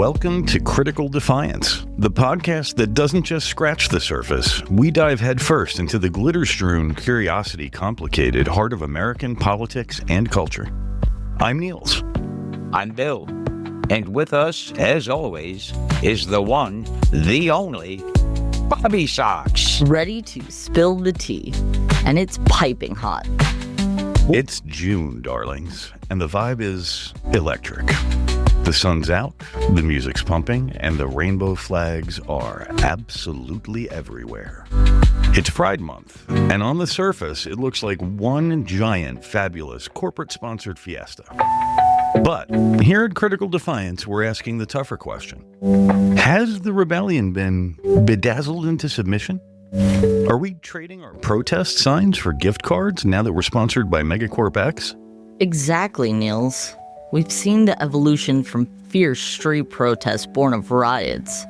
Welcome to Critical Defiance, the podcast that doesn't just scratch the surface. We dive headfirst into the glitter-strewn, curiosity-complicated heart of American politics and culture. I'm Niels. I'm Bill. And with us, as always, is the one, the only, Bobby Socks. Ready to spill the tea. And it's piping hot. It's June, darlings, and the vibe is electric. The sun's out, the music's pumping, and the rainbow flags are absolutely everywhere. It's Pride Month, and on the surface, it looks like one giant, fabulous, corporate-sponsored fiesta. But here at Critical Defiance, we're asking the tougher question. Has the rebellion been bedazzled into submission? Are we trading our protest signs for gift cards now that we're sponsored by Megacorp X? Exactly, Niels. We've seen the evolution from fierce street protests born of riots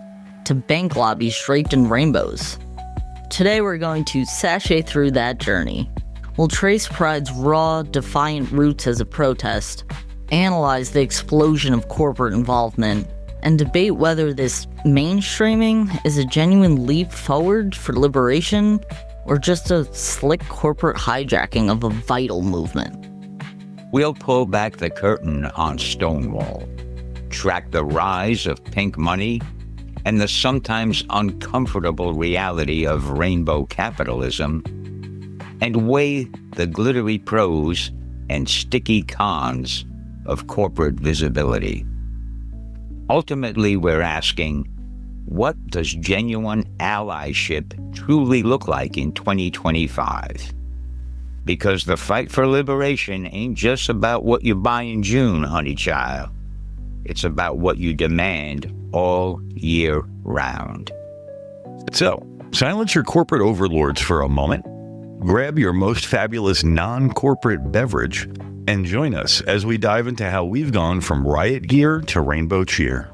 to bank lobbies draped in rainbows. Today we're going to sashay through that journey. We'll trace Pride's raw, defiant roots as a protest, analyze the explosion of corporate involvement, and debate whether this mainstreaming is a genuine leap forward for liberation or just a slick corporate hijacking of a vital movement. We'll pull back the curtain on Stonewall, track the rise of pink money, and the sometimes uncomfortable reality of rainbow capitalism, and weigh the glittery pros and sticky cons of corporate visibility. Ultimately, we're asking, what does genuine allyship truly look like in 2025? Because the fight for liberation ain't just about what you buy in June, honey child. It's about what you demand all year round. So, silence your corporate overlords for a moment, grab your most fabulous non-corporate beverage, and join us as we dive into how we've gone from riot gear to rainbow cheer.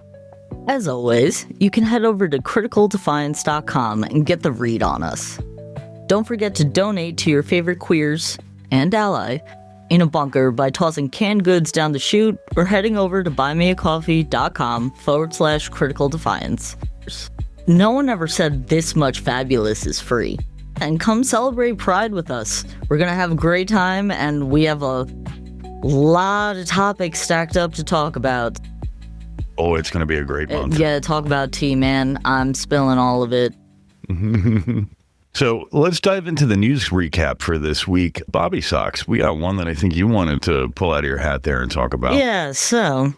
As always, you can head over to criticaldefiance.com and get the read on us. Don't forget to donate to your favorite queers and ally in a bunker by tossing canned goods down the chute or heading over to buymeacoffee.com/critical defiance. No one ever said this much fabulous is free. And come celebrate Pride with us. We're going to have a great time, and we have a lot of topics stacked up to talk about. Oh, it's going to be a great month. Yeah, talk about tea, man. I'm spilling all of it. So let's dive into the news recap for this week. Bobby Socks, we got one that I think you wanted to pull out of your hat there and talk about. Yeah, so,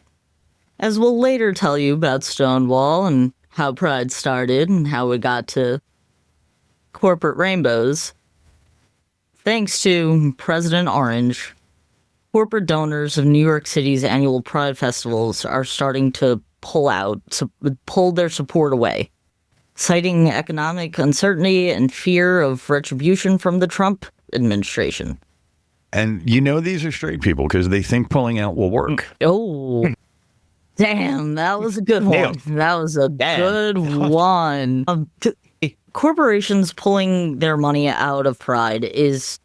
as we'll later tell you about Stonewall and how Pride started and how we got to corporate rainbows, thanks to President Orange, corporate donors of New York City's annual Pride festivals are starting to pull their support away, citing economic uncertainty and fear of retribution from the Trump administration. And you know these are straight people because they think pulling out will work. Oh, damn, that was a good one. That was a good one. Corporations pulling their money out of Pride is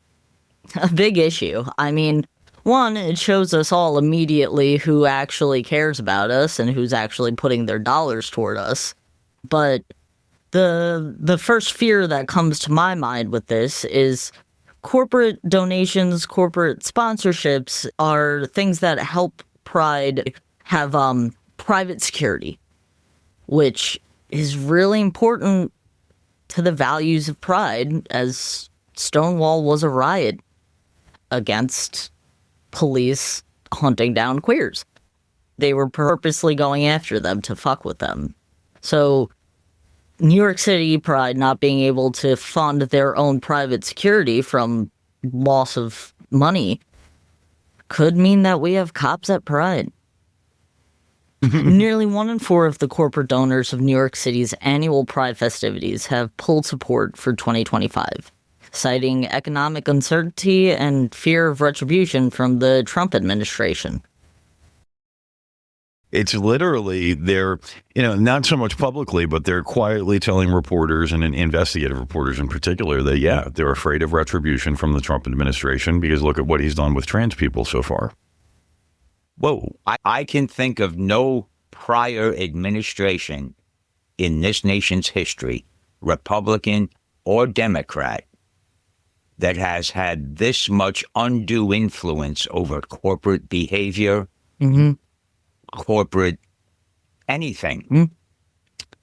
a big issue. I mean, one, it shows us all immediately who actually cares about us and who's actually putting their dollars toward us. But the first fear that comes to my mind with this is corporate donations, corporate sponsorships are things that help Pride have private security, which is really important to the values of Pride, as Stonewall was a riot against police hunting down queers. They were purposely going after them to fuck with them. So New York City Pride not being able to fund their own private security from loss of money could mean that we have cops at Pride. Nearly 1 in 4 of the corporate donors of New York City's annual Pride festivities have pulled support for 2025, citing economic uncertainty and fear of retribution from the Trump administration. It's literally, they're, not so much publicly, but they're quietly telling reporters and investigative reporters in particular that, they're afraid of retribution from the Trump administration because look at what he's done with trans people so far. Whoa, I can think of no prior administration in this nation's history, Republican or Democrat, that has had this much undue influence over corporate behavior, corporate anything.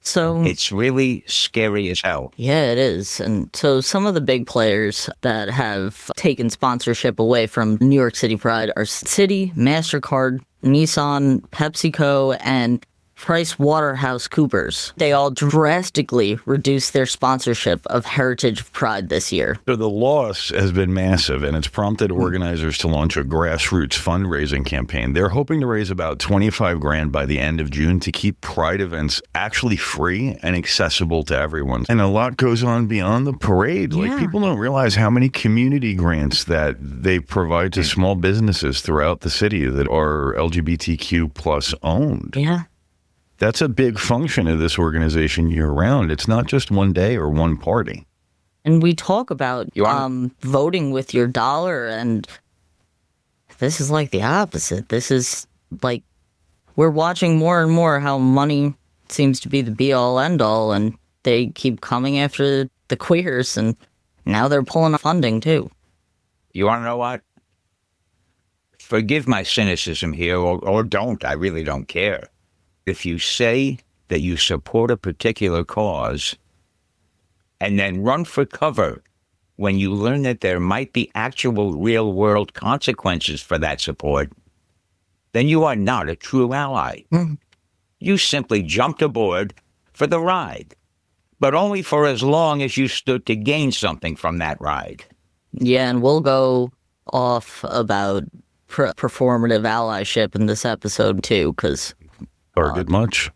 So it's really scary as hell. Yeah, it is. And so some of the big players that have taken sponsorship away from New York City Pride are Citi, MasterCard, Nissan, PepsiCo, and PricewaterhouseCoopers. They all drastically reduced their sponsorship of Heritage Pride this year. So the loss has been massive, and it's prompted organizers to launch a grassroots fundraising campaign. They're hoping to raise about $25,000 by the end of June to keep Pride events actually free and accessible to everyone. And a lot goes on beyond the parade. Like, people don't realize how many community grants that they provide to small businesses throughout the city that are LGBTQ plus owned. Yeah. That's a big function of this organization year-round. It's not just one day or one party. And we talk about voting with your dollar, and this is like the opposite. This is like we're watching more and more how money seems to be the be-all, end-all, and they keep coming after the queers, and now they're pulling funding, too. You want to know what? Forgive my cynicism here, or don't. I really don't care. If you say that you support a particular cause and then run for cover when you learn that there might be actual real-world consequences for that support, then you are not a true ally. You simply jumped aboard for the ride, but only for as long as you stood to gain something from that ride. Yeah, and we'll go off about performative allyship in this episode, too, because... Target much.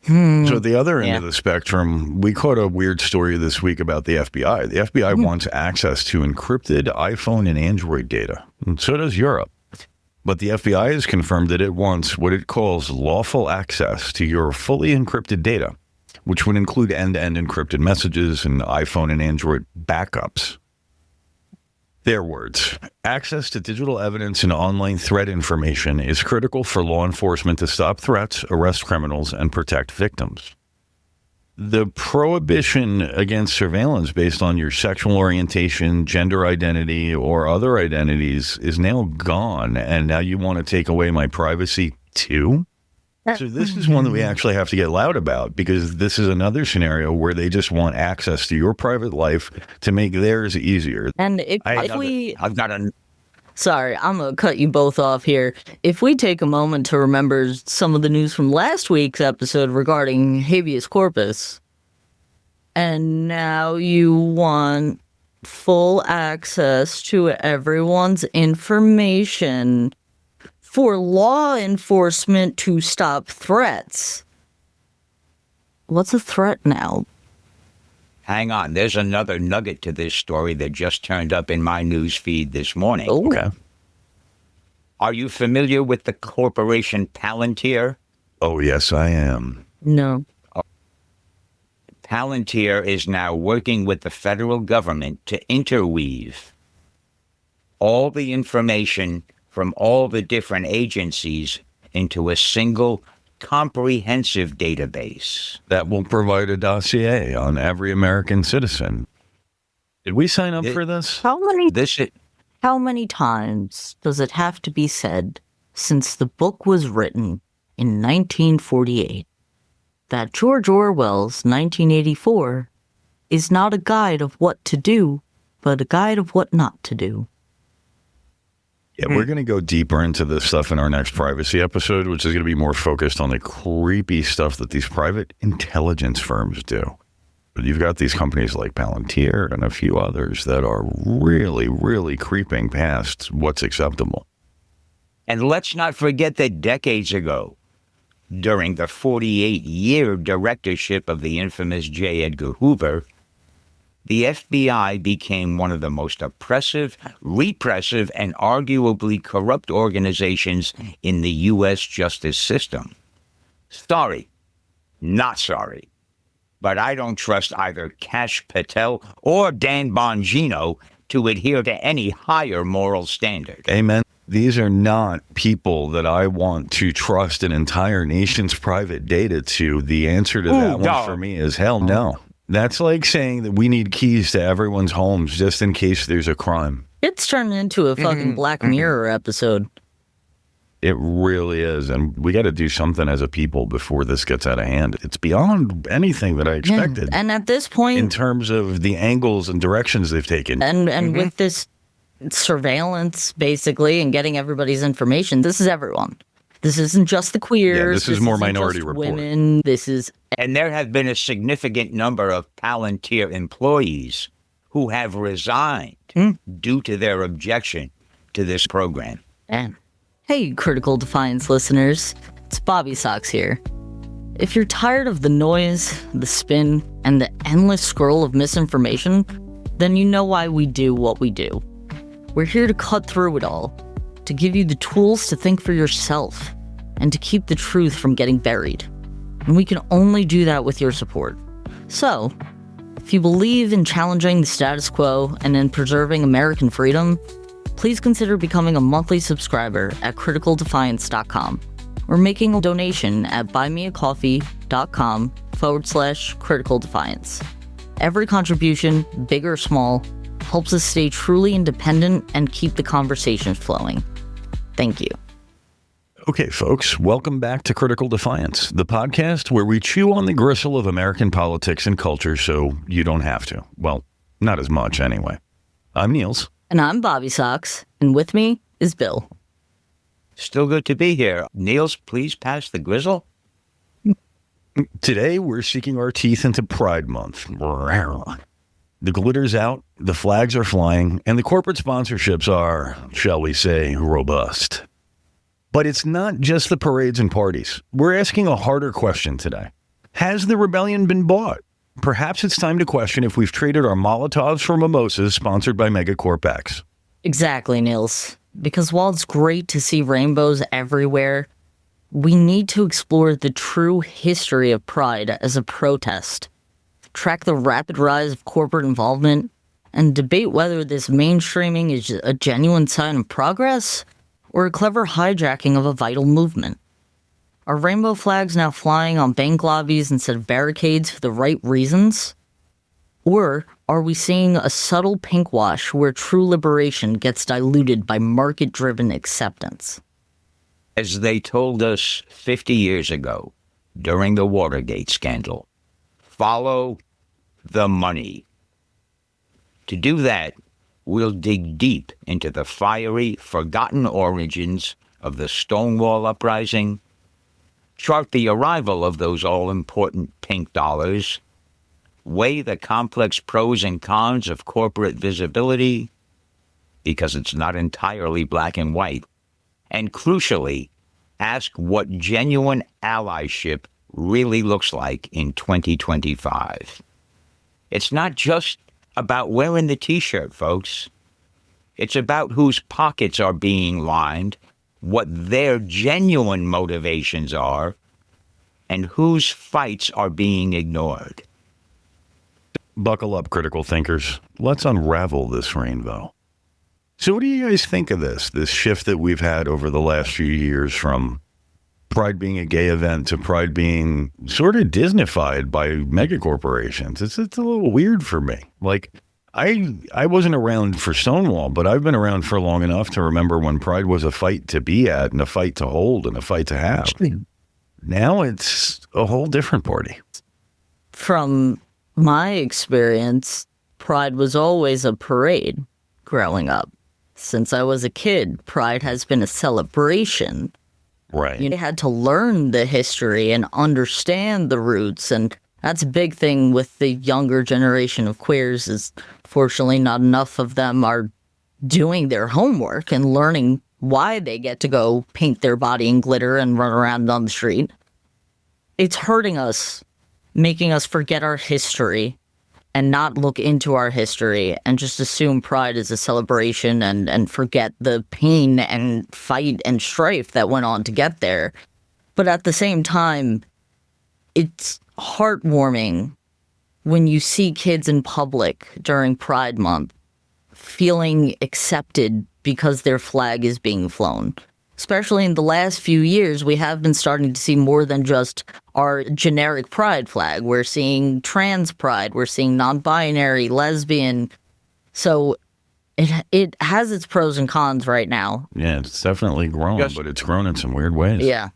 So the other end of the spectrum, we caught a weird story this week about the FBI. The FBI wants access to encrypted iPhone and Android data, and so does Europe. But the FBI has confirmed that it wants what it calls lawful access to your fully encrypted data, which would include end-to-end encrypted messages and iPhone and Android backups. Their words, access to digital evidence and online threat information is critical for law enforcement to stop threats, arrest criminals, and protect victims. The prohibition against surveillance based on your sexual orientation, gender identity, or other identities is now gone, and now you want to take away my privacy too? So this is one that we actually have to get loud about, because this is another scenario where they just want access to your private life to make theirs easier. And Sorry, I'm going to cut you both off here. If we take a moment to remember some of the news from last week's episode regarding habeas corpus, and now you want full access to everyone's information for law enforcement to stop threats. What's a threat now? Hang on, there's another nugget to this story that just turned up in my news feed this morning. Oh. Okay. Are you familiar with the corporation Palantir? Oh, yes, I am. No. Palantir is now working with the federal government to interweave all the information from all the different agencies into a single comprehensive database That will provide a dossier on every American citizen. Did we sign up for this? How many times does it have to be said since the book was written in 1948 that George Orwell's 1984 is not a guide of what to do, but a guide of what not to do? Yeah, we're going to go deeper into this stuff in our next privacy episode, which is going to be more focused on the creepy stuff that these private intelligence firms do. But you've got these companies like Palantir and a few others that are really, really creeping past what's acceptable. And let's not forget that decades ago, during the 48-year directorship of the infamous J. Edgar Hoover, the FBI became one of the most oppressive, repressive, and arguably corrupt organizations in the U.S. justice system. Sorry, not sorry, but I don't trust either Kash Patel or Dan Bongino to adhere to any higher moral standard. Amen. These are not people that I want to trust an entire nation's private data to. The answer to that one for me is hell no. That's like saying that we need keys to everyone's homes just in case there's a crime. It's turned into a fucking Black Mirror episode. It really is. And we got to do something as a people before this gets out of hand. It's beyond anything that I expected. Yeah. And at this point, in terms of the angles and directions they've taken. And with this surveillance, basically, and getting everybody's information, this is everyone. This isn't just the queers. Yeah, this is more Minority Report. Women. This is... And there have been a significant number of Palantir employees who have resigned due to their objection to this program. Man. Hey, Critical Defiance listeners. It's Bobby Sox here. If you're tired of the noise, the spin, and the endless scroll of misinformation, then you know why we do what we do. We're here to cut through it all, to give you the tools to think for yourself, and to keep the truth from getting buried. And we can only do that with your support. So, if you believe in challenging the status quo and in preserving American freedom, please consider becoming a monthly subscriber at criticaldefiance.com or making a donation at buymeacoffee.com/criticaldefiance. Every contribution, big or small, helps us stay truly independent and keep the conversation flowing. Thank you. Okay, folks, welcome back to Critical Defiance, the podcast where we chew on the gristle of American politics and culture so you don't have to. Well, not as much anyway. I'm Niels. And I'm Bobby Sox, and with me is Bill. Still good to be here. Niels, please pass the grizzle. Today, we're sinking our teeth into Pride Month. The glitter's out, the flags are flying, and the corporate sponsorships are, shall we say, robust. But it's not just the parades and parties. We're asking a harder question today. Has the rebellion been bought? Perhaps it's time to question if we've traded our Molotovs for mimosas sponsored by Megacorp X. Exactly, Niels. Because while it's great to see rainbows everywhere, we need to explore the true history of Pride as a protest, track the rapid rise of corporate involvement, and debate whether this mainstreaming is a genuine sign of progress or a clever hijacking of a vital movement. Are rainbow flags now flying on bank lobbies instead of barricades for the right reasons? Or are we seeing a subtle pink wash where true liberation gets diluted by market-driven acceptance? As they told us 50 years ago during the Watergate scandal, follow the money. To do that, we'll dig deep into the fiery, forgotten origins of the Stonewall Uprising, chart the arrival of those all-important pink dollars, weigh the complex pros and cons of corporate visibility, because it's not entirely black and white, and crucially, ask what genuine allyship really looks like in 2025. It's not just about wearing the t-shirt, folks. It's about whose pockets are being lined, what their genuine motivations are, and whose fights are being ignored. Buckle up, critical thinkers. Let's unravel this rainbow. So what do you guys think of this shift that we've had over the last few years from Pride being a gay event to Pride being sort of Disneyfied by megacorporations? It's a little weird for me. Like, I wasn't around for Stonewall, but I've been around for long enough to remember when Pride was a fight to be at and a fight to hold and a fight to have. Now it's a whole different party. From my experience, Pride was always a parade growing up. Since I was a kid, Pride has been a celebration. Right. You had to learn the history and understand the roots, and that's a big thing with the younger generation of queers is, fortunately, not enough of them are doing their homework and learning why they get to go paint their body in glitter and run around on the street. It's hurting us, making us forget our history and not look into our history and just assume Pride is a celebration and forget the pain and fight and strife that went on to get there. But at the same time, it's heartwarming when you see kids in public during Pride Month feeling accepted because their flag is being flown. Especially in the last few years, we have been starting to see more than just our generic pride flag. We're seeing trans pride, we're seeing non-binary, lesbian. So it has its pros and cons right now. Yeah, it's definitely grown, but it's grown in some weird ways. Yeah.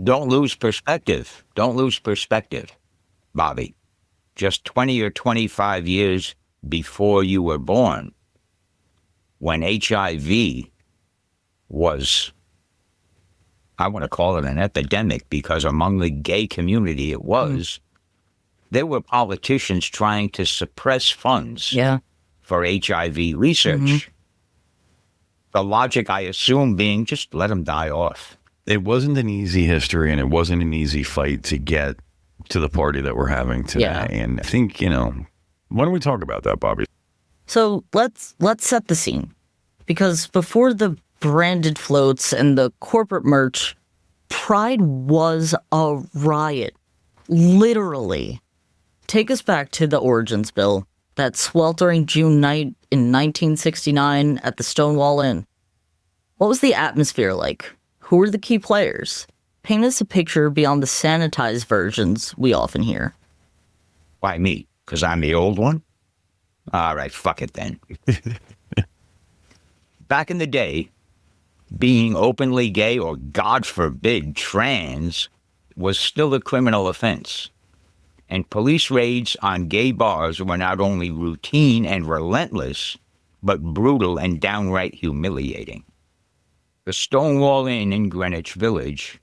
Don't lose perspective. Don't lose perspective, Bobby. Just 20 or 25 years before you were born, when HIV was, I want to call it an epidemic because among the gay community it was, there were politicians trying to suppress funds for HIV research. The logic, I assume, being just let them die off. It wasn't an easy history, and it wasn't an easy fight to get to the party that we're having today. Yeah. And I think, why don't we talk about that, Bobby? So let's set the scene. Because before the branded floats and the corporate merch, Pride was a riot. Literally. Take us back to the origins, Bill. That sweltering June night in 1969 at the Stonewall Inn. What was the atmosphere like? Who were the key players? Paint us a picture beyond the sanitized versions we often hear. Why me? Because I'm the old one? All right, fuck it then. Back in the day, being openly gay or, God forbid, trans was still a criminal offense. And police raids on gay bars were not only routine and relentless, but brutal and downright humiliating. The Stonewall Inn in Greenwich Village,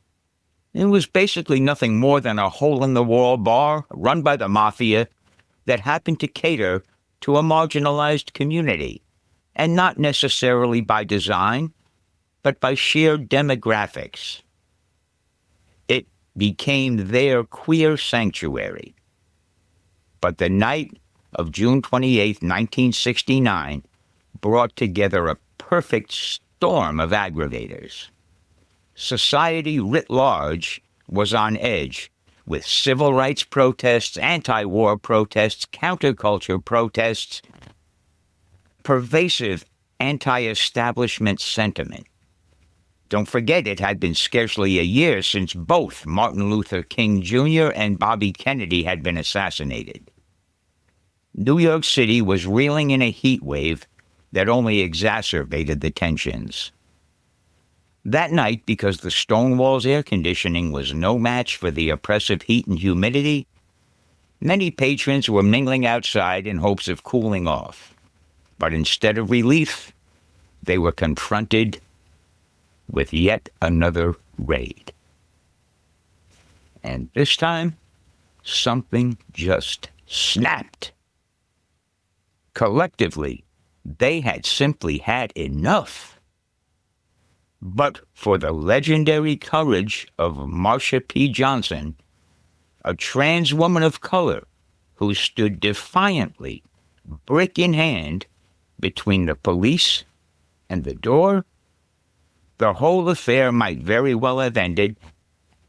it was basically nothing more than a hole-in-the-wall bar run by the mafia that happened to cater to a marginalized community, and not necessarily by design, but by sheer demographics. It became their queer sanctuary. But the night of June 28, 1969, brought together a perfect storm of aggravators. Society writ large was on edge, with civil rights protests, anti-war protests, counterculture protests, pervasive anti-establishment sentiment. Don't forget, it had been scarcely a year since both Martin Luther King Jr. and Bobby Kennedy had been assassinated. New York City was reeling in a heat wave that only exacerbated the tensions. That night, because the Stonewall's air conditioning was no match for the oppressive heat and humidity, many patrons were mingling outside in hopes of cooling off. But instead of relief, they were confronted with yet another raid. And this time, something just snapped. Collectively, they had simply had enough. But for the legendary courage of Marsha P. Johnson, a trans woman of color who stood defiantly, brick in hand, between the police and the door, the whole affair might very well have ended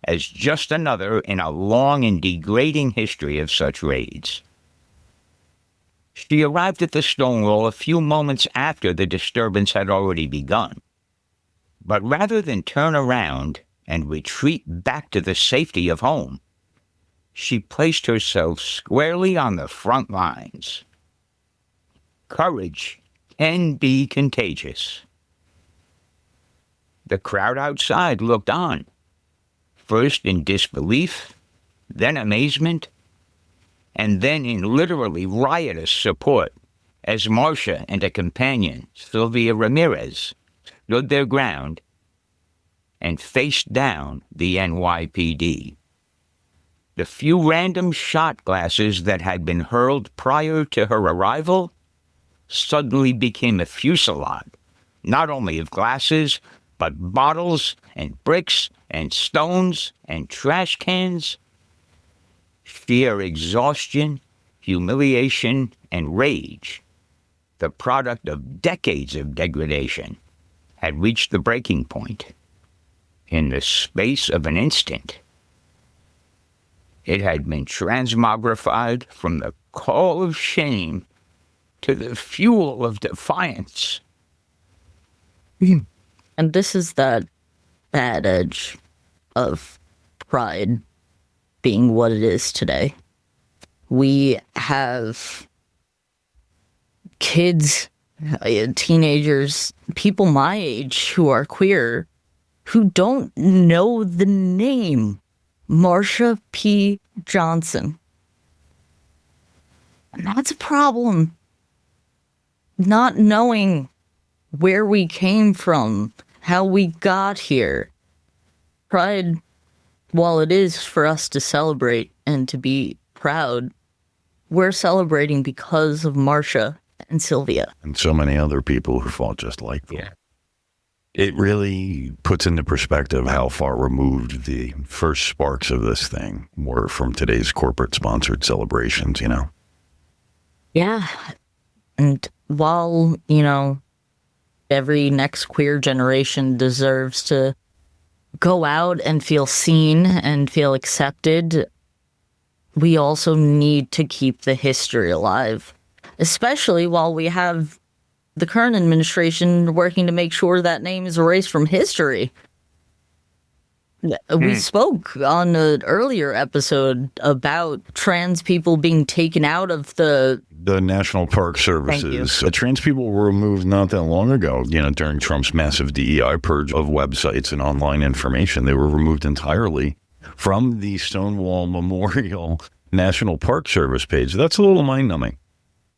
as just another in a long and degrading history of such raids. She arrived at the Stonewall a few moments after the disturbance had already begun. But rather than turn around and retreat back to the safety of home, she placed herself squarely on the front lines. Courage can be contagious. The crowd outside looked on, first in disbelief, then amazement, and then in literally riotous support as Marsha and a companion, Sylvia Ramirez, stood their ground and faced down the NYPD. The few random shot glasses that had been hurled prior to her arrival suddenly became a fusillade, not only of glasses, but bottles and bricks and stones and trash cans. Sheer exhaustion, humiliation, and rage, the product of decades of degradation, had reached the breaking point. In the space of an instant, it had been transmogrified from the call of shame to the fuel of defiance. And this is that bad edge of pride being what it is today. We have kids, teenagers, people my age who are queer, who don't know the name Marsha P. Johnson. And that's a problem. Not knowing where we came from, how we got here. Pride, while it is for us to celebrate and to be proud, we're celebrating because of Marsha and Sylvia. And so many other people who fought just like them. Yeah. It really puts into perspective how far removed the first sparks of this thing were from today's corporate-sponsored celebrations, you know? Yeah. And while, every next queer generation deserves to go out and feel seen and feel accepted, we also need to keep the history alive, especially while we have the current administration working to make sure that name is erased from history. We spoke on an earlier episode about trans people being taken out of the National Park Services. Trans people were removed not that long ago, during Trump's massive DEI purge of websites and online information. They were removed entirely from the Stonewall Memorial National Park Service page. That's a little mind-numbing.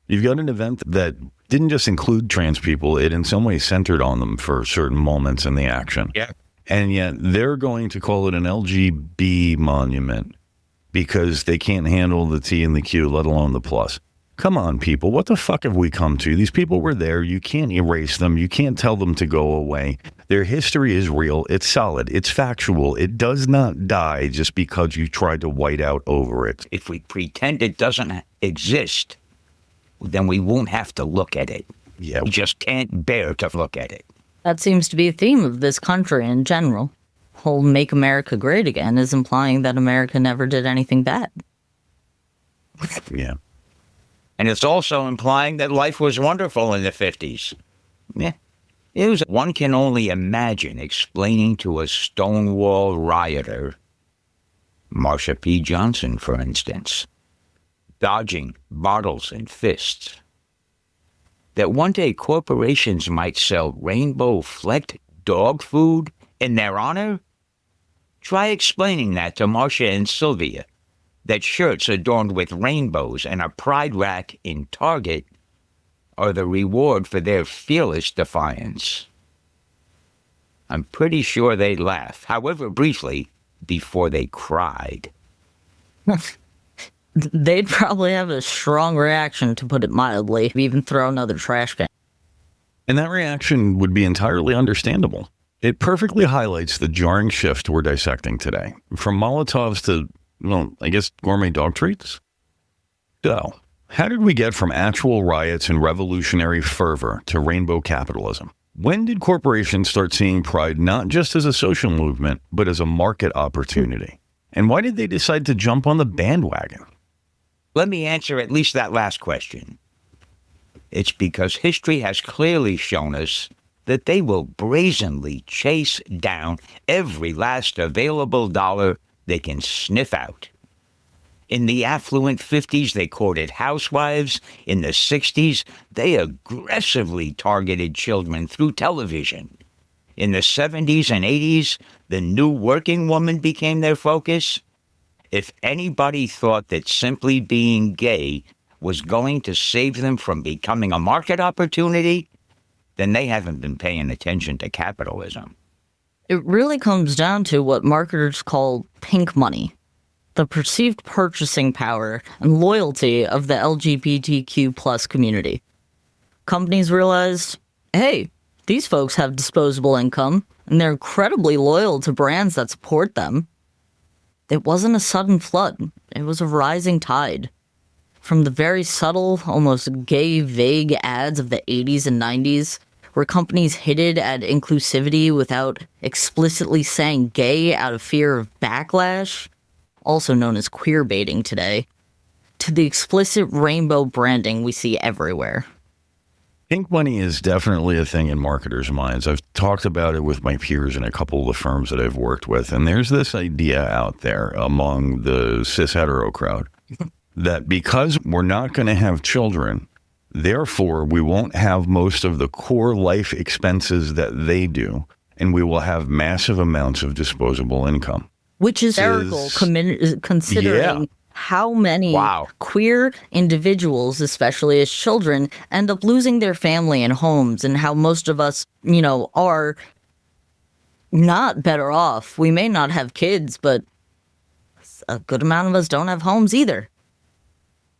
You've got an event that didn't just include trans people, it in some way centered on them for certain moments in the action. Yeah. And yet they're going to call it an LGB monument because they can't handle the T and the Q, let alone the plus. Come on, people. What the fuck have we come to? These people were there. You can't erase them. You can't tell them to go away. Their history is real. It's solid. It's factual. It does not die just because you tried to white out over it. If we pretend it doesn't exist, then we won't have to look at it. Yeah. We just can't bear to look at it. That seems to be a theme of this country in general. Whole Make America Great Again is implying that America never did anything bad. Yeah. And it's also implying that life was wonderful in the 50s. Yeah. One can only imagine explaining to a Stonewall rioter, Marsha P. Johnson, for instance, dodging bottles and fists, that one day corporations might sell rainbow-flecked dog food in their honor? Try explaining that to Marsha and Sylvia, that shirts adorned with rainbows and a pride rack in Target are the reward for their fearless defiance. I'm pretty sure they'd laugh, however briefly, before they cried. They'd probably have a strong reaction, to put it mildly, even throw another trash can. And that reaction would be entirely understandable. It perfectly highlights the jarring shift we're dissecting today. From Molotovs to, gourmet dog treats? So, how did we get from actual riots and revolutionary fervor to rainbow capitalism? When did corporations start seeing pride not just as a social movement, but as a market opportunity? And why did they decide to jump on the bandwagon? Let me answer at least that last question. It's because history has clearly shown us that they will brazenly chase down every last available dollar they can sniff out. In the affluent 50s, they courted housewives. In the 60s, they aggressively targeted children through television. In the 70s and 80s, the new working woman became their focus. If anybody thought that simply being gay was going to save them from becoming a market opportunity, then they haven't been paying attention to capitalism. It really comes down to what marketers call pink money, the perceived purchasing power and loyalty of the LGBTQ plus community. Companies realized, hey, these folks have disposable income, and they're incredibly loyal to brands that support them. It wasn't a sudden flood. It was a rising tide. From the very subtle, almost gay, vague ads of the 80s and 90s, where companies hinted at inclusivity without explicitly saying gay out of fear of backlash, also known as queer baiting today, to the explicit rainbow branding we see everywhere. Pink money is definitely a thing in marketers' minds. I've talked about it with my peers in a couple of the firms that I've worked with, and there's this idea out there among the cis hetero crowd that because we're not going to have children, therefore we won't have most of the core life expenses that they do, and we will have massive amounts of disposable income. Which is hysterical, considering how many queer individuals, especially as children, end up losing their family and homes, and how most of us, are not better off. We may not have kids, but a good amount of us don't have homes either.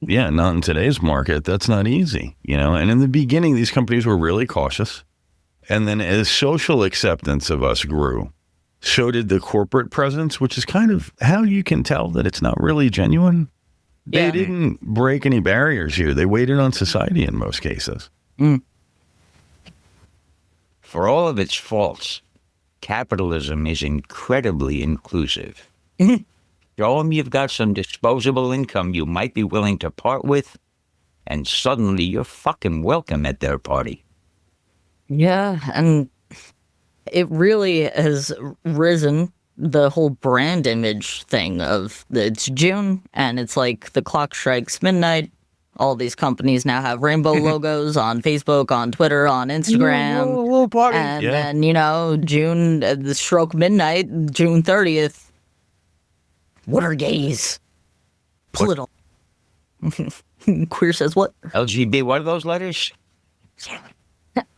Yeah, not in today's market. That's not easy, And in the beginning, these companies were really cautious. And then as social acceptance of us grew, so did the corporate presence, which is kind of how you can tell that it's not really genuine. They didn't break any barriers here. They waited on society in most cases. For all of its faults, capitalism is incredibly inclusive. Show them you've got some disposable income you might be willing to part with, and suddenly you're fucking welcome at their party. Yeah, and it really has risen, the whole brand image thing of it's June and it's like the clock strikes midnight. All these companies now have rainbow logos on Facebook, on Twitter, on Instagram. And then, June, the stroke midnight, June 30th. What are gays? Political. Queer says what? LGB, what are those letters?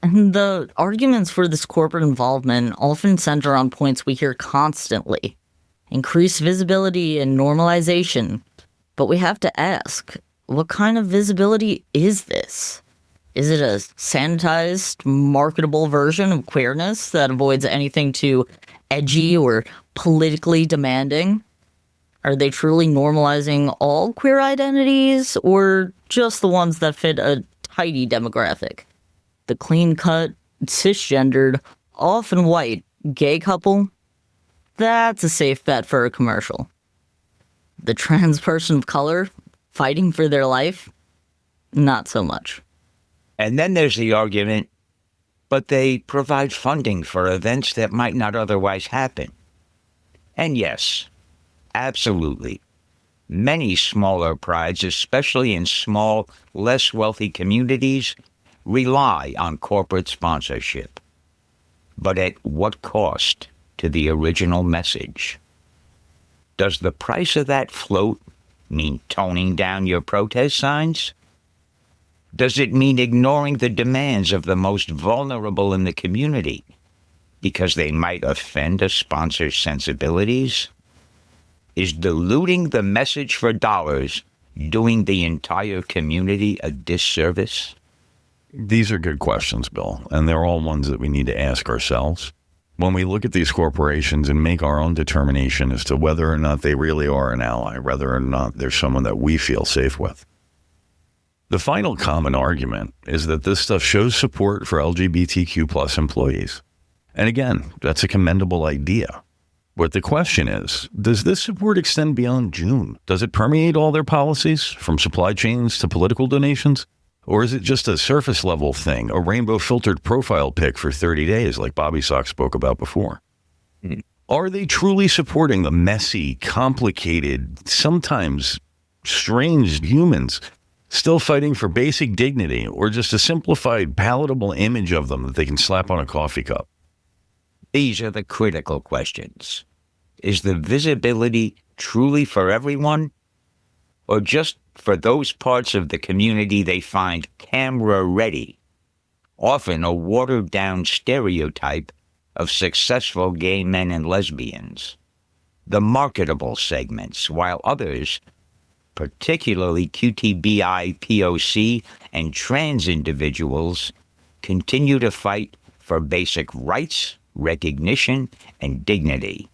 And the arguments for this corporate involvement often center on points we hear constantly. Increased visibility and normalization. But we have to ask, what kind of visibility is this? Is it a sanitized, marketable version of queerness that avoids anything too edgy or politically demanding? Are they truly normalizing all queer identities, or just the ones that fit a tidy demographic? The clean-cut, cisgendered, often white, gay couple? That's a safe bet for a commercial. The trans person of color fighting for their life? Not so much. And then there's the argument, but they provide funding for events that might not otherwise happen. And yes, absolutely. Many smaller prides, especially in small, less wealthy communities, rely on corporate sponsorship. But at what cost to the original message? Does the price of that float mean toning down your protest signs? Does it mean ignoring the demands of the most vulnerable in the community because they might offend a sponsor's sensibilities? Is diluting the message for dollars doing the entire community a disservice? These are good questions, Bill, and they're all ones that we need to ask ourselves when we look at these corporations and make our own determination as to whether or not they really are an ally, whether or not they're someone that we feel safe with. The final common argument is that this stuff shows support for LGBTQ plus employees. And again, that's a commendable idea. But the question is, does this support extend beyond June? Does it permeate all their policies, from supply chains to political donations? Or is it just a surface level thing, a rainbow filtered profile pic for 30 days like Bobby Sock spoke about before? Are they truly supporting the messy, complicated, sometimes strange humans still fighting for basic dignity, or just a simplified, palatable image of them that they can slap on a coffee cup? These are the critical questions. Is the visibility truly for everyone, or just for those parts of the community they find camera-ready, often a watered-down stereotype of successful gay men and lesbians? The marketable segments, while others, particularly QTBI, POC, and trans individuals, continue to fight for basic rights, recognition, and dignity.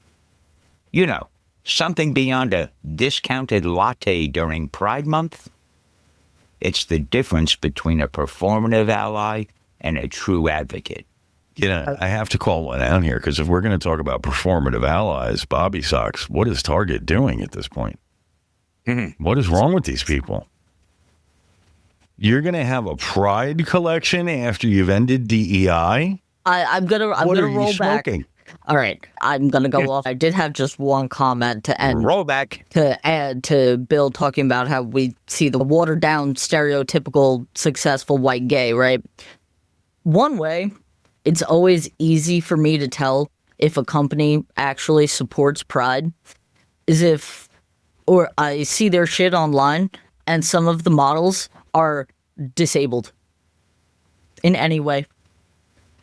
Something beyond a discounted latte during Pride Month? It's the difference between a performative ally and a true advocate. I have to call one out here, because if we're going to talk about performative allies, Bobby Socks, what is Target doing at this point? What is wrong with these people? You're going to have a Pride collection after you've ended DEI? I'm gonna roll back. All right, I'm gonna go off. I did have just one comment to end. Roll back. To add to Bill talking about how we see the watered down, stereotypical, successful white gay, right? One way, it's always easy for me to tell if a company actually supports Pride is or I see their shit online and some of the models are disabled in any way.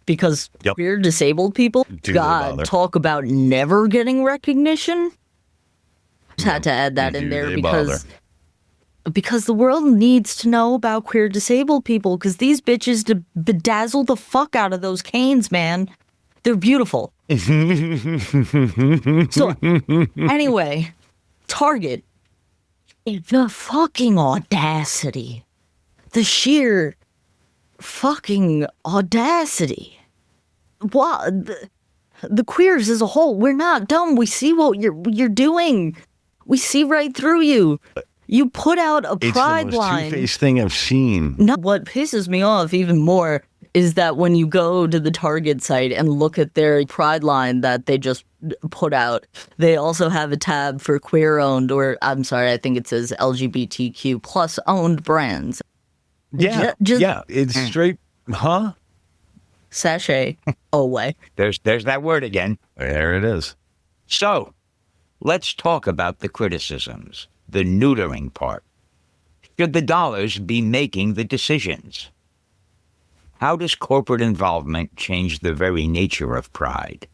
Because queer disabled people, God, talk about never getting recognition. Just had to add that in there because the world needs to know about queer disabled people because these bitches bedazzle the fuck out of those canes, man. They're beautiful. So, anyway, Target, the fucking audacity, the sheer fucking audacity. Wow, the queers as a whole, we're not dumb. We see what you're doing. We see right through you. You put out a pride line. It's the most two-faced thing I've seen. No, what pisses me off even more is that when you go to the Target site and look at their pride line that they just put out, they also have a tab for queer-owned, or I'm sorry, I think it says LGBTQ plus owned brands. Yeah, it's straight, huh? Sachet away. There's that word again. There it is. So, let's talk about the criticisms, the neutering part. Should the dollars be making the decisions? How does corporate involvement change the very nature of Pride,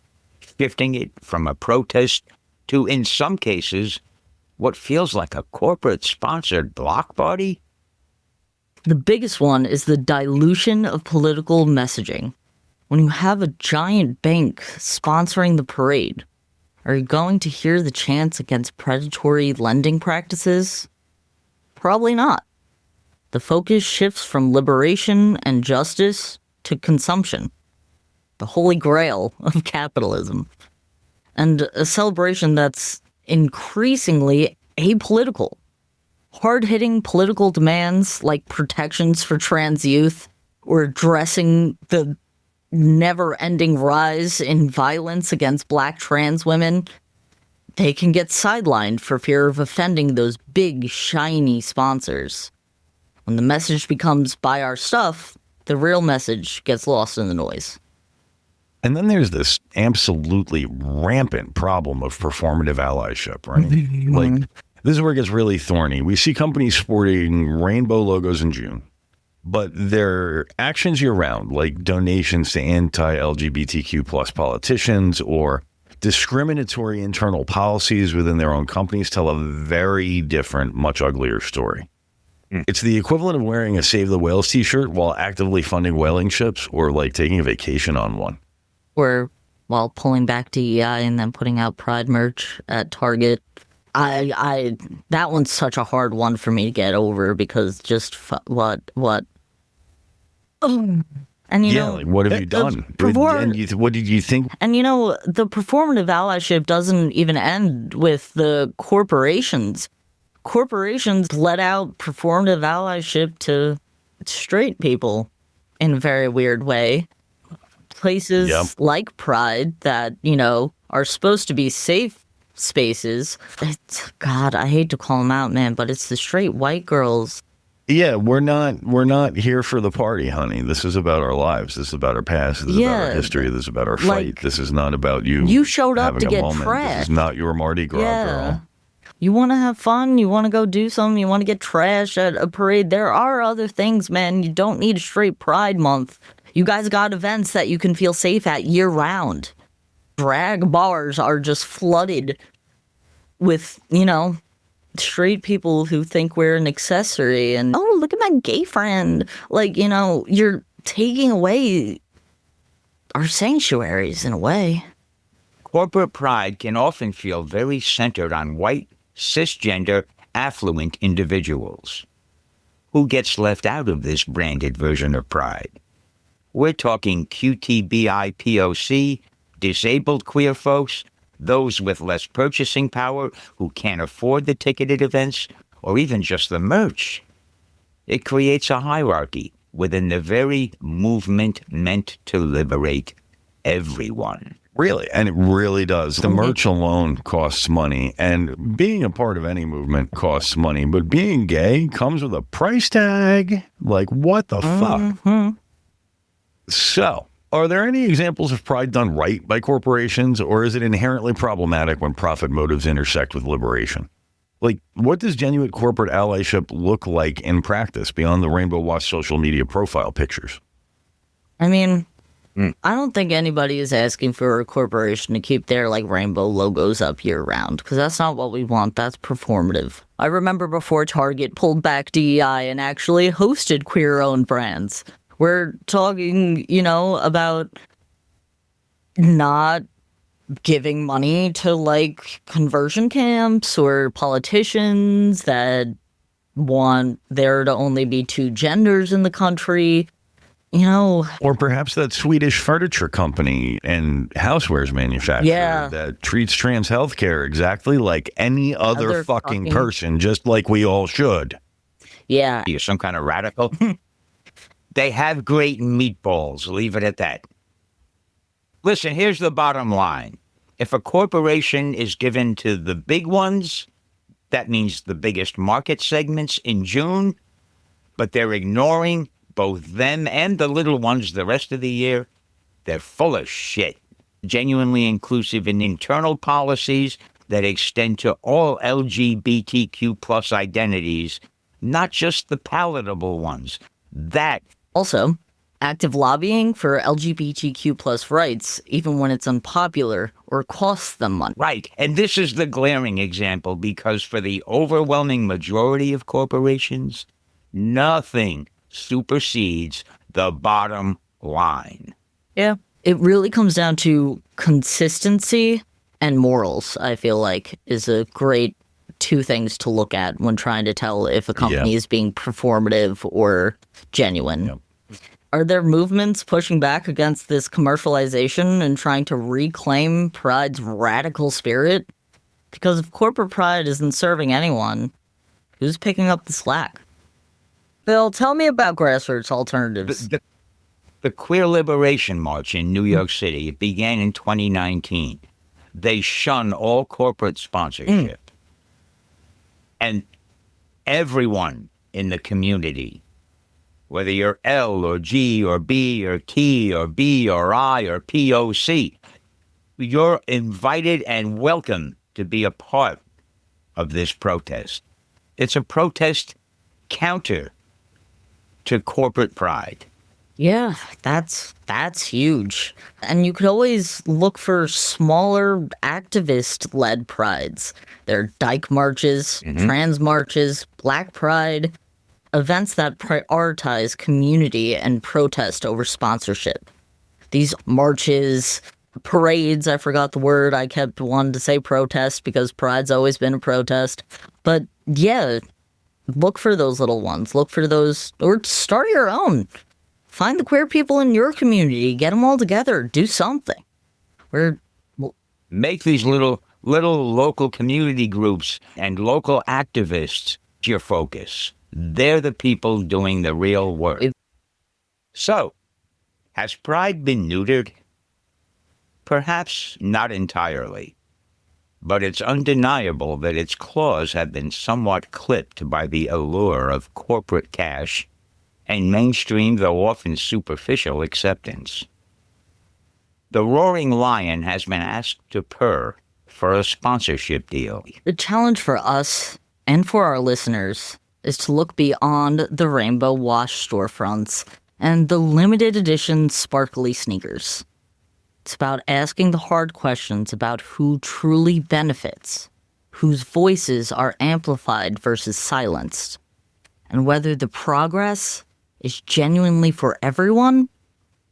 shifting it from a protest to, in some cases, what feels like a corporate-sponsored block party? The biggest one is the dilution of political messaging. When you have a giant bank sponsoring the parade, are you going to hear the chants against predatory lending practices? Probably not. The focus shifts from liberation and justice to consumption, the holy grail of capitalism, and a celebration that's increasingly apolitical. Hard-hitting political demands like protections for trans youth or addressing the never-ending rise in violence against black trans women, they can get sidelined for fear of offending those big, shiny sponsors. When the message becomes buy our stuff, the real message gets lost in the noise. And then there's this absolutely rampant problem of performative allyship, right? Like, this is where it gets really thorny. We see companies sporting rainbow logos in June, but their actions year-round, like donations to anti-LGBTQ plus politicians or discriminatory internal policies within their own companies, tell a very different, much uglier story. It's the equivalent of wearing a Save the Whales t-shirt while actively funding whaling ships or like taking a vacation on one. Or while pulling back DEI and then putting out Pride merch at Target. That one's such a hard one for me to get over because just what? And you know, like, what have you done? What did you think? And you know, the performative allyship doesn't even end with the corporations. Corporations let out performative allyship to straight people in a very weird way. Places like Pride that, you know, are supposed to be safe spaces. God, I hate to call them out, man, but it's the straight white girls. Yeah, we're not here for the party, honey. This is about our lives. This is about our past. This is about our history. This is about our fight. This is not about you. You showed up to get trashed. This is not your Mardi Gras, girl. You want to have fun? You want to go do something? You want to get trashed at a parade? There are other things, man. You don't need a straight Pride Month. You guys got events that you can feel safe at year-round. Drag bars are just flooded with, you know, straight people who think we're an accessory and, oh, look at my gay friend. Like, you know, you're taking away our sanctuaries in a way. Corporate pride can often feel very centered on white, cisgender, affluent individuals. Who gets left out of this branded version of pride? We're talking QTBI-POC, disabled queer folks, those with less purchasing power who can't afford the ticketed events, or even just the merch. It creates a hierarchy within the very movement meant to liberate everyone. Really, and it really does. The merch alone costs money, and being a part of any movement costs money, but being gay comes with a price tag. Like, what the fuck? So, are there any examples of pride done right by corporations, or is it inherently problematic when profit motives intersect with liberation? Like, what does genuine corporate allyship look like in practice beyond the Rainbow Watch social media profile pictures? I mean, I don't think anybody is asking for a corporation to keep their rainbow logos up year round, because that's not what we want. That's performative. I remember before Target pulled back DEI and actually hosted queer-owned brands. We're talking, about not giving money to conversion camps or politicians that want there to only be two genders in the country. Or perhaps that Swedish furniture company and housewares manufacturer that treats trans healthcare exactly like any other fucking person, just like we all should. Yeah. You're some kind of radical. They have great meatballs. Leave it at that. Listen, here's the bottom line. If a corporation is given to the big ones, that means the biggest market segments in June, but they're ignoring both them and the little ones the rest of the year, they're full of shit. Genuinely inclusive in internal policies that extend to all LGBTQ plus identities, not just the palatable ones. That. Also, active lobbying for LGBTQ plus rights, even when it's unpopular or costs them money. Right. And this is the glaring example, because for the overwhelming majority of corporations, nothing supersedes the bottom line. Yeah. It really comes down to consistency and morals, I feel like, is a great two things to look at when trying to tell if a company is being performative or genuine. Yep. Are there movements pushing back against this commercialization and trying to reclaim Pride's radical spirit? Because if corporate pride isn't serving anyone, who's picking up the slack? Bill, tell me about grassroots alternatives. The Queer Liberation March in New York City, it began in 2019. They shun all corporate sponsorship. And everyone in the community, whether you're L or G or B or T or B or I or POC, you're invited and welcome to be a part of this protest. It's a protest counter to corporate pride. Yeah, that's huge. And you could always look for smaller activist-led prides. There are dyke marches, trans marches, black pride, events that prioritize community and protest over sponsorship. These marches, parades, I forgot the word. I kept wanting to say protest because pride's always been a protest. But yeah, look for those little ones. Look for those, or start your own. Find the queer people in your community. Get them all together. Do something. Make these little local community groups and local activists your focus. They're the people doing the real work. So, has pride been neutered? Perhaps not entirely. But it's undeniable that its claws have been somewhat clipped by the allure of corporate cash and mainstream, though often superficial, acceptance. The Roaring Lion has been asked to purr for a sponsorship deal. The challenge for us and for our listeners is to look beyond the rainbow wash storefronts and the limited edition sparkly sneakers. It's about asking the hard questions about who truly benefits, whose voices are amplified versus silenced, and whether the progress is genuinely for everyone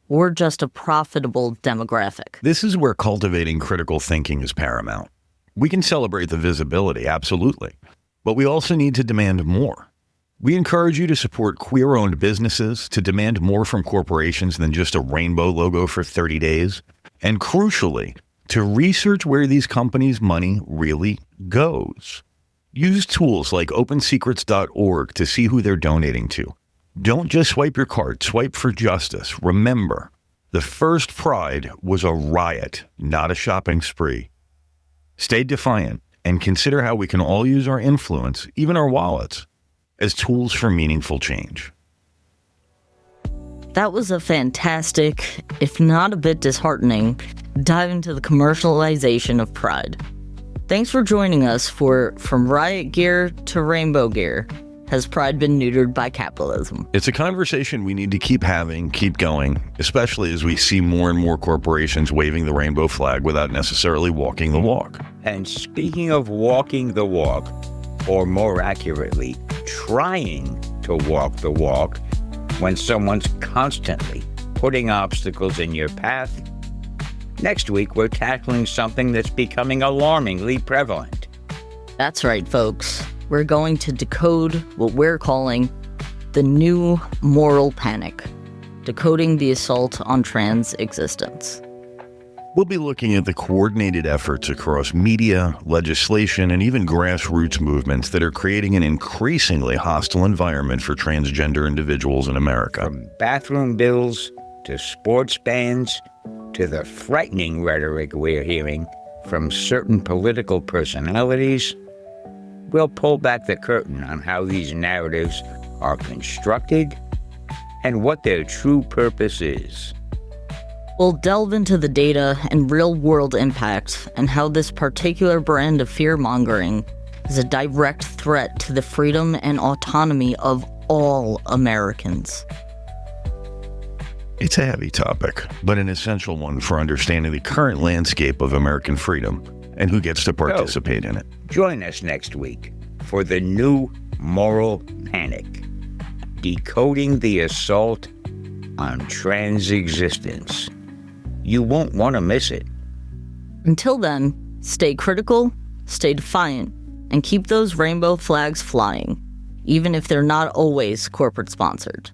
or just a profitable demographic. This is where cultivating critical thinking is paramount. We can celebrate the visibility, absolutely, but we also need to demand more. We encourage you to support queer-owned businesses, to demand more from corporations than just a rainbow logo for 30 days, and crucially, to research where these companies' money really goes. Use tools like opensecrets.org to see who they're donating to. Don't just swipe your card, swipe for justice. Remember, The first Pride was a riot, not a shopping spree. Stay defiant and consider how we can all use our influence, even our wallets, as tools for meaningful change. That was a fantastic, if not a bit disheartening, dive into the commercialization of Pride. Thanks for joining us for From Riot Gear to Rainbow Gear. Has Pride been neutered by capitalism? It's a conversation we need to keep having, keep going, especially as we see more and more corporations waving the rainbow flag without necessarily walking the walk. And speaking of walking the walk, or more accurately, trying to walk the walk, when someone's constantly putting obstacles in your path, next week we're tackling something that's becoming alarmingly prevalent. That's right, folks. We're going to decode what we're calling the new moral panic, decoding the assault on trans existence. We'll be looking at the coordinated efforts across media, legislation, and even grassroots movements that are creating an increasingly hostile environment for transgender individuals in America. From bathroom bills to sports bans to the frightening rhetoric we're hearing from certain political personalities, we'll pull back the curtain on how these narratives are constructed and what their true purpose is. We'll delve into the data and real-world impacts and how this particular brand of fear-mongering is a direct threat to the freedom and autonomy of all Americans. It's a heavy topic, but an essential one for understanding the current landscape of American freedom and who gets to participate in it. Join us next week for the new moral panic, decoding the assault on trans existence. You won't want to miss it. Until then, stay critical, stay defiant, and keep those rainbow flags flying, even if they're not always corporate sponsored.